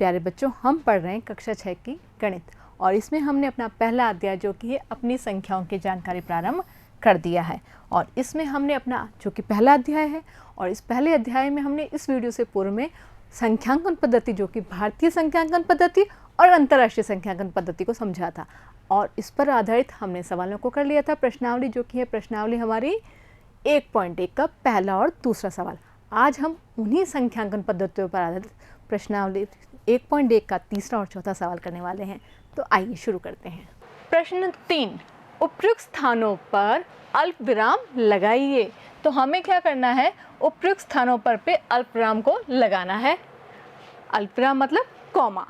प्यारे बच्चों, हम पढ़ रहे हैं कक्षा 6 की गणित और इसमें हमने अपना पहला अध्याय जो कि है अपनी संख्याओं की जानकारी प्रारंभ कर दिया है। और इसमें हमने अपना जो कि पहला अध्याय है और इस पहले अध्याय में हमने इस वीडियो से पूर्व में संख्यांकन पद्धति जो कि भारतीय संख्यांकन पद्धति और अंतर्राष्ट्रीय संख्यांकन पद्धति को समझा था और इस पर आधारित हमने सवालों को कर लिया था प्रश्नावली, जो कि है प्रश्नावली हमारी 1.1 का पहला और दूसरा सवाल। आज हम उन्हीं संख्यांकन पद्धतियों पर आधारित प्रश्नावली 1.1 का तीसरा और चौथा सवाल करने वाले हैं। तो आइए शुरू करते हैं। प्रश्न 3, उपयुक्त स्थानों पर अल्प विराम लगाइए। तो हमें क्या करना है, उपयुक्त स्थानों पर अल्प विराम को लगाना है। अल्प विराम मतलब कॉमा।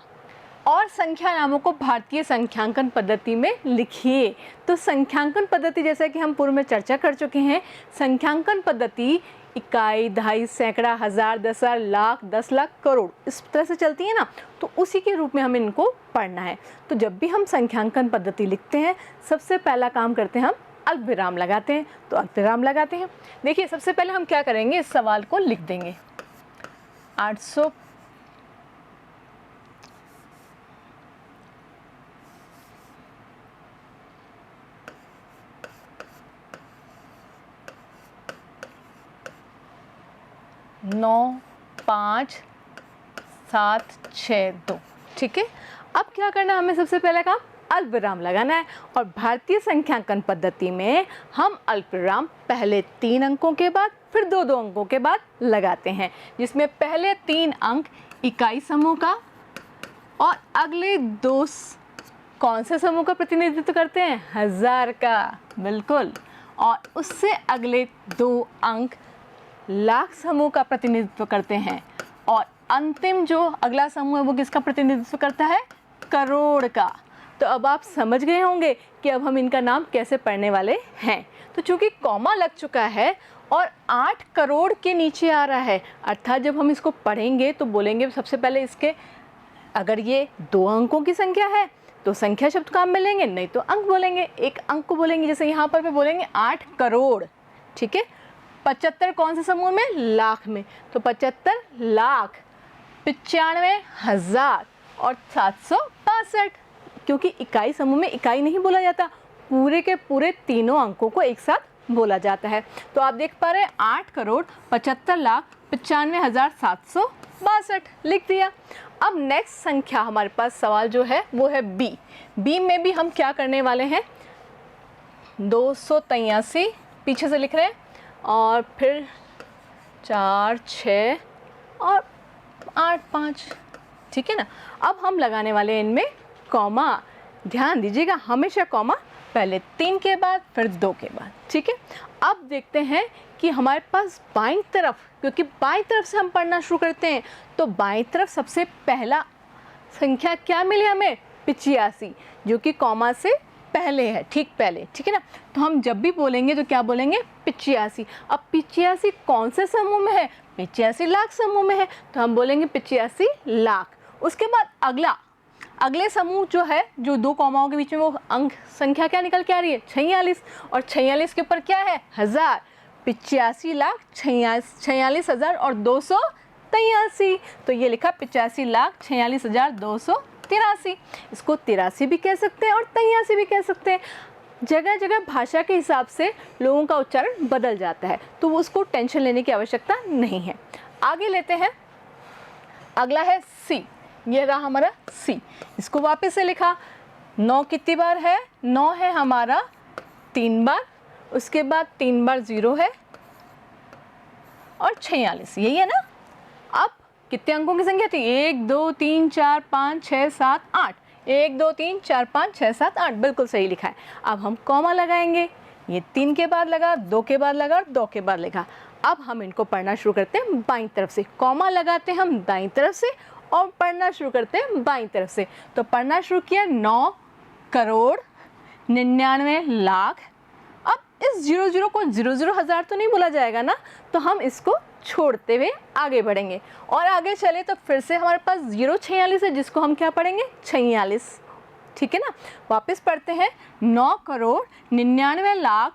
और संख्या नामों को भारतीय संख्यांकन पद्धति में लिखिए। तो संख्यांकन पद्धति जैसा कि हम पूर्व में चर्चा कर चुके हैं, संख्यांकन पद्धति इकाई, दहाई, सैकड़ा, हजार, 10,000, लाख, 10 लाख, करोड़ इस तरह से चलती है ना। तो उसी के रूप में हमें इनको पढ़ना है। तो जब भी हम संख्यांकन पद्धति लिखते हैं सबसे पहला काम करते हैं हम अल्प विराम लगाते हैं। तो अल्प विराम लगाते हैं। देखिए सबसे पहले हम क्या करेंगे, इस सवाल को लिख देंगे 800 9 5 7 6 2। ठीक है, अब क्या करना है, हमें सबसे पहले काम अल्प विराम लगाना है। और भारतीय संख्यांकन पद्धति में हम अल्प विराम पहले 3 अंकों के बाद फिर 2-2 अंकों के बाद लगाते हैं, जिसमें पहले 3 अंक इकाई समूह का और अगले 2 कौन से समूह का प्रतिनिधित्व करते हैं, हजार का, बिल्कुल। और उससे अगले 2 अंक लाख समूह का प्रतिनिधित्व करते हैं और अंतिम जो अगला समूह है वो किसका प्रतिनिधित्व करता है, करोड़ का। तो अब आप समझ गए होंगे कि अब हम इनका नाम कैसे पढ़ने वाले हैं। तो चूंकि कॉमा लग चुका है और 8 करोड़ के नीचे आ रहा है, अर्थात जब हम इसको पढ़ेंगे तो बोलेंगे सबसे पहले इसके, अगर ये 2 अंकों की संख्या है तो संख्या शब्द काम में लेंगे, नहीं तो अंक बोलेंगे, एक अंक को बोलेंगे। जैसे यहाँ पर भी बोलेंगे 8 करोड़। ठीक है, 75 कौन से समूह में, लाख में। तो 75 लाख, 95,000 और 762, क्योंकि इकाई समूह में इकाई नहीं बोला जाता, पूरे के पूरे तीनों अंकों को एक साथ बोला जाता है। तो आप देख पा रहे हैं 8 करोड़ 75 लाख 95,762 लिख दिया। अब नेक्स्ट संख्या हमारे पास सवाल जो है वो है बी। बी में भी हम क्या करने वाले हैं, 283 पीछे से लिख रहे हैं और फिर 4 6 और 8 5। ठीक है ना। अब हम लगाने वाले हैं इनमें कॉमा। ध्यान दीजिएगा, हमेशा कॉमा पहले 3 के बाद फिर 2 के बाद। ठीक है, अब देखते हैं कि हमारे पास बाईं तरफ, क्योंकि बाईं तरफ से हम पढ़ना शुरू करते हैं, तो बाईं तरफ सबसे पहला संख्या क्या मिली हमें, 85, जो कि कॉमा से पहले है, ठीक पहले। ठीक है ना। तो हम जब भी बोलेंगे तो क्या बोलेंगे, 85। अब 85 कौन से समूह में है, 85 लाख समूह में है, तो हम बोलेंगे 85 लाख। उसके बाद अगले समूह जो है, जो 2 कॉमाओं के बीच में, वो अंक संख्या क्या निकल के आ रही है, 46। और 46 के ऊपर क्या है, हजार। 85 लाख 46,000 और 283। तो ये लिखा 85 लाख 46,283। इसको 83 भी कह सकते हैं और 83 भी कह सकते हैं। जगह जगह भाषा के हिसाब से लोगों का उच्चारण बदल जाता है, तो उसको टेंशन लेने की आवश्यकता नहीं है। आगे लेते हैं, अगला है सी। ये रहा हमारा सी। इसको वापस से लिखा, 9 कितनी बार है, 9 है हमारा 3 बार, उसके बाद 3 बार 0 है और 46, यही है ना। अब कितने अंकों की संख्या थी, 1 2 3 4 5 6 7 8। 1 2 3 4 5 6 7 8, बिल्कुल सही लिखा है। अब हम कॉमा लगाएंगे, ये 3 के बाद लगा, 2 के बाद लगा और 2 के बाद लिखा। अब हम इनको पढ़ना शुरू करते हैं बाईं तरफ से। कॉमा लगाते हैं हम दाईं तरफ से और पढ़ना शुरू करते हैं बाईं तरफ से। तो पढ़ना शुरू किया, 9 करोड़ 99 लाख। अब इस 00 को 00 हजार तो नहीं बोला जाएगा ना, तो हम इसको छोड़ते हुए आगे बढ़ेंगे और आगे चले तो फिर से हमारे पास 046 है, जिसको हम क्या पढ़ेंगे, 46। ठीक है ना। वापस पढ़ते हैं, 9 करोड़ 99 लाख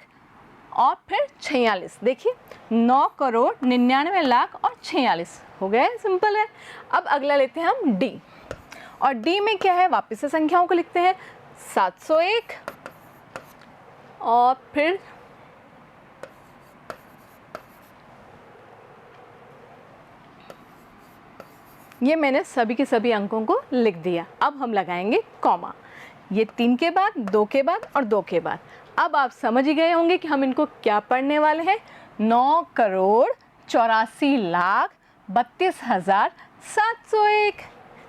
और फिर 46। देखिए 9 करोड़ 99 लाख और 46 हो गए, सिंपल है। अब अगला लेते हैं हम डी। और डी में क्या है, वापस से संख्याओं को लिखते हैं 701 और फिर ये मैंने सभी के सभी अंकों को लिख दिया। अब हम लगाएंगे कॉमा, ये 3 के बाद, 2 के बाद और 2 के बाद। अब आप समझ ही गए होंगे कि हम इनको क्या पढ़ने वाले हैं। 9,84,32,701।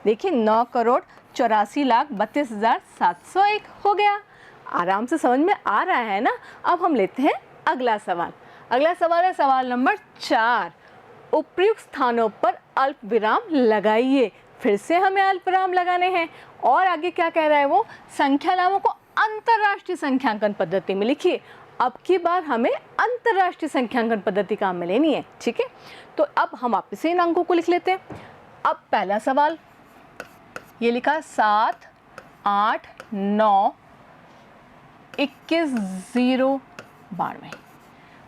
देखिए 9,84,32,701 हो गया। आराम से समझ में आ रहा है ना। अब हम लेते हैं अगला सवाल। अगला सवाल है सवाल नंबर 4। उपयुक्त स्थानों पर अल्प विराम लगाइए। फिर से हमें अल्प विराम लगाने हैं। और आगे क्या कह रहा है वो, संख्या नामों को अंतर्राष्ट्रीय संख्यांकन पद्धति में लिखिए। अब की बार हमें अंतर्राष्ट्रीय संख्यांकन पद्धति काम में लेनी है, ठीक है। तो अब हम वापस से इन अंकों को लिख लेते हैं। अब पहला सवाल ये लिखा 7, 8, 9, 21, 0, 92।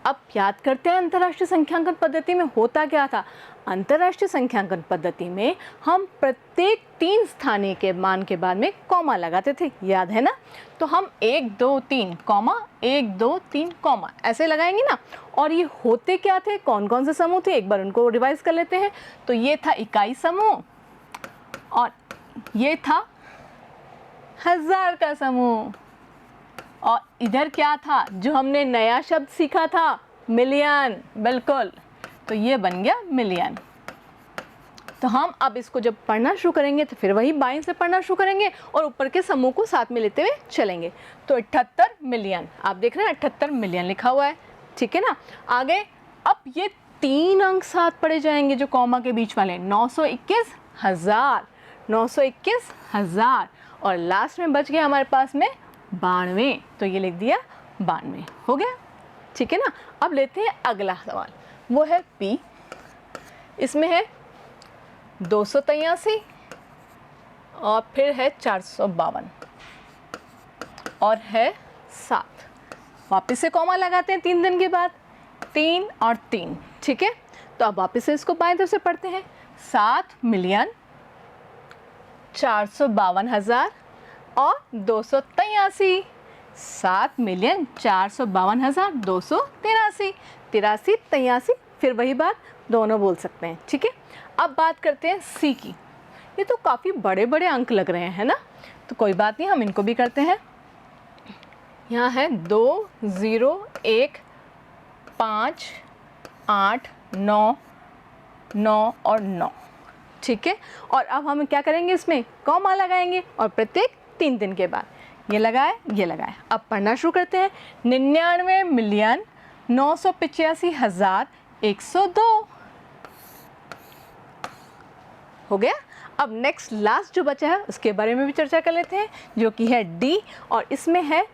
अब याद करते हैं अंतर्राष्ट्रीय संख्यांकन पद्धति में होता क्या था। अंतर्राष्ट्रीय संख्यांकन पद्धति में हम प्रत्येक 3 स्थानीय के मान के बाद में कॉमा लगाते थे, याद है ना। तो हम 1 2 3 कॉमा 1 2 3 कॉमा ऐसे लगाएंगे ना। और ये होते क्या थे, कौन कौन से समूह थे, एक बार उनको रिवाइज कर लेते हैं। तो ये था इकाई समूह और ये था हजार का समूह। और इधर क्या था जो हमने नया शब्द सीखा था, मिलियन। बिल्कुल, तो ये बन गया मिलियन। तो हम अब इसको जब पढ़ना शुरू करेंगे तो फिर वही बाएं से पढ़ना शुरू करेंगे और ऊपर के समूह को साथ में लेते हुए चलेंगे। तो 78 मिलियन, आप देख रहे हैं 78 मिलियन लिखा हुआ है, ठीक है ना। आगे अब ये 3 अंक साथ पढ़े जाएंगे जो कॉमा के बीच वाले, 921,000, 921,000 और लास्ट में बच गया हमारे पास में 92। तो ये लिख दिया 92, हो गया, ठीक है ना। अब लेते हैं अगला सवाल, वो है P। इसमें है 283 और फिर है 452 और है 7। वापस से कॉमा लगाते हैं 3 दिन के बाद, 3 और 3, ठीक है। तो अब वापस से इसको बाएं तरफ से पढ़ते हैं। 7,452,000 और 283, 7,452,283, 83 83, फिर वही बात दोनों बोल सकते हैं, ठीक है। अब बात करते हैं सी की। ये तो काफ़ी बड़े बड़े अंक लग रहे हैं ना, तो कोई बात नहीं, हम इनको भी करते हैं। यहाँ है 2 0 1 5 8 9 9 और 9, ठीक है। और अब हम क्या करेंगे, इसमें कॉमा लगाएंगे और प्रत्येक 3 दिन के बाद ये लगाए ये लगाए। अब पढ़ना शुरू करते हैं। 99,985,102 हो गया। अब नेक्स्ट लास्ट जो बचा है उसके बारे में भी चर्चा कर लेते हैं, जो कि है डी। और इसमें है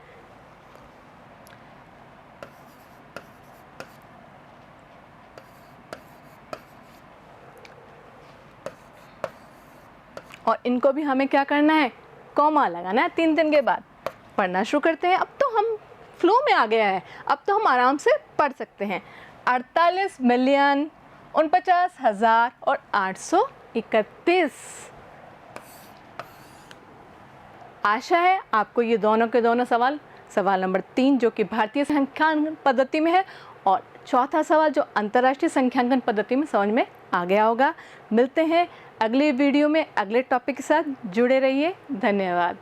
और इनको भी हमें क्या करना है, कॉमा लगाना है 3 दिन के बाद। पढ़ना शुरू करते हैं। अब तो हम फ्लो में आ गया है, अब तो हम आराम से पढ़ सकते हैं। 48,49,000 और 831। आशा है आपको ये दोनों के दोनों सवाल नंबर 3 जो कि भारतीय संख्यांकन पद्धति में है और चौथा सवाल जो अंतर्राष्ट्रीय संख्यांकन पद्धति में समझ में आ गया होगा। मिलते हैं अगले वीडियो में अगले टॉपिक के साथ। जुड़े रहिए। धन्यवाद।